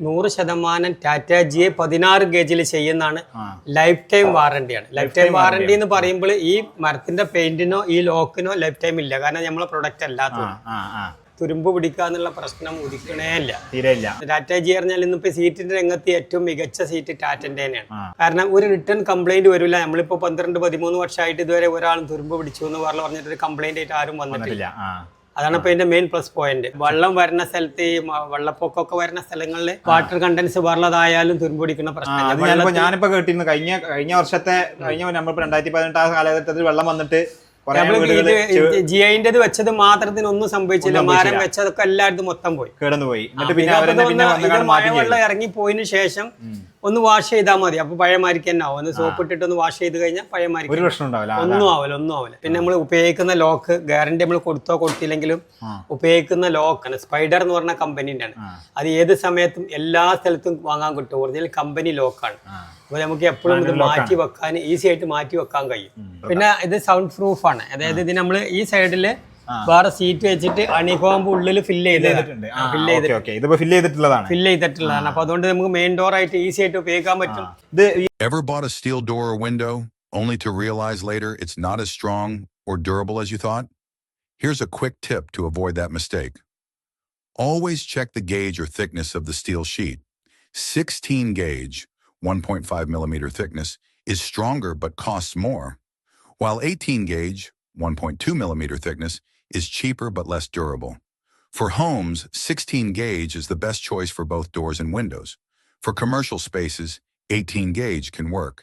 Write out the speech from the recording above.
100% ടാറ്റാജിയെ 16 ഗേജിൽ ചെയ്യുന്നതാണ്. Lifetime വാറണ്ടിയാണ്. ലൈഫ് ടൈം വാറണ്ടി എന്ന് പറയുമ്പോൾ ഈ മരത്തിന്റെ പെയിന്റിനോ ഈ ലോക്കിനോ ലൈഫ് ടൈം ഇല്ല. കാരണം നമ്മളെ പ്രൊഡക്റ്റ് അല്ലാത്തത് തുരുമ്പ് പിടിക്കുക എന്നുള്ള പ്രശ്നം ഉദിക്കണേ ഇല്ല. ടാറ്റാജി പറഞ്ഞാൽ ഇന്നിപ്പോ സീറ്റിന്റെ രംഗത്ത് ഏറ്റവും മികച്ച സീറ്റ് ടാറ്റന്റെ തന്നെയാണ്. കാരണം ഒരു റിട്ടേൺ കംപ്ലൈന്റ് വരില്ല. നമ്മളിപ്പോ 12-13 വർഷമായിട്ട് ഇതുവരെ ഒരാളും തുരുമ്പ് പിടിച്ചു എന്ന് പറഞ്ഞിട്ട് ഒരു കംപ്ലൈന്റ് ആയിട്ട് ആരും വന്നിട്ടില്ല. അതാണ് ഇപ്പൊ ഇതിന്റെ മെയിൻ പ്ലസ് പോയിന്റ്. വെള്ളം വരുന്ന സ്ഥലത്ത് ഈ വെള്ളപ്പൊക്കമൊക്കെ വരുന്ന സ്ഥലങ്ങളിൽ വാട്ടർ കണ്ടൻസ് വെള്ളതായാലും തുരുമ്പ് പിടിക്കുന്ന പ്രശ്നം ഞാനിപ്പോ കേട്ടിരുന്നു. കഴിഞ്ഞ വർഷത്തെ നമ്മൾ 2018 കാലഘട്ടത്തിൽ വെള്ളം വന്നിട്ട് ജിഐന്റേത് വെച്ചത് മാത്രത്തിന് ഒന്നും സംഭവിച്ചില്ല. മരം വെച്ചതൊക്കെ എല്ലായിടത്തും മൊത്തം പോയി കിടന്നുപോയി. മഴവെള്ളം ഇറങ്ങി പോയതിനു ശേഷം ഒന്ന് വാഷ് ചെയ്താൽ മതി. അപ്പൊ പഴയമാരിക്ക് തന്നെ ആവും. ഒന്ന് സോപ്പ് ഇട്ടിട്ട് ഒന്ന് വാഷ് ചെയ്ത് കഴിഞ്ഞാൽ പഴയമാരിക്ക് ഒന്നും ആവില്ല. പിന്നെ നമ്മൾ ഉപയോഗിക്കുന്ന ലോക്ക് ഗ്യാരണ്ടി നമ്മൾ കൊടുത്തോ കൊടുത്തില്ലെങ്കിലും ഉപയോഗിക്കുന്ന ലോക്കാണ്. സ്പൈഡർ എന്ന് പറഞ്ഞ കമ്പനീന്റെ ആണ്. അത് ഏത് സമയത്തും എല്ലാ സ്ഥലത്തും വാങ്ങാൻ കിട്ടും. ഒറിജിനൽ കമ്പനി ലോക്കാണ്. അപ്പൊ നമുക്ക് എപ്പോഴും ഇത് മാറ്റി വെക്കാൻ ഈസി ആയിട്ട് മാറ്റി വെക്കാൻ കഴിയും. പിന്നെ ഇത് സൗണ്ട് പ്രൂഫ് ആണ്. അതായത് ഇത് നമ്മൾ ഈ സൈഡില് വേറെ സീറ്റ് വെച്ചിട്ട് അണികോമ്പ് ഉള്ളിൽ ഫില്ല് ചെയ്തിട്ടുള്ളതാണ്. അപ്പൊ അതുകൊണ്ട് നമുക്ക് മെയിൻ ഡോർ ആയിട്ട് ഈസി ആയിട്ട് ഉപയോഗിക്കാൻ പറ്റും. Ever bought a steel door or window only to realize later it's not as strong or durable as you thought? Here's a quick tip to avoid that mistake. Always check the gauge or thickness of the steel sheet. 16 gauge 1.5 millimeter thickness is stronger but costs more, while 18 gauge 1.2 millimeter thickness is cheaper but less durable. For homes, 16 gauge is the best choice for both doors and windows. For commercial spaces, 18 gauge can work.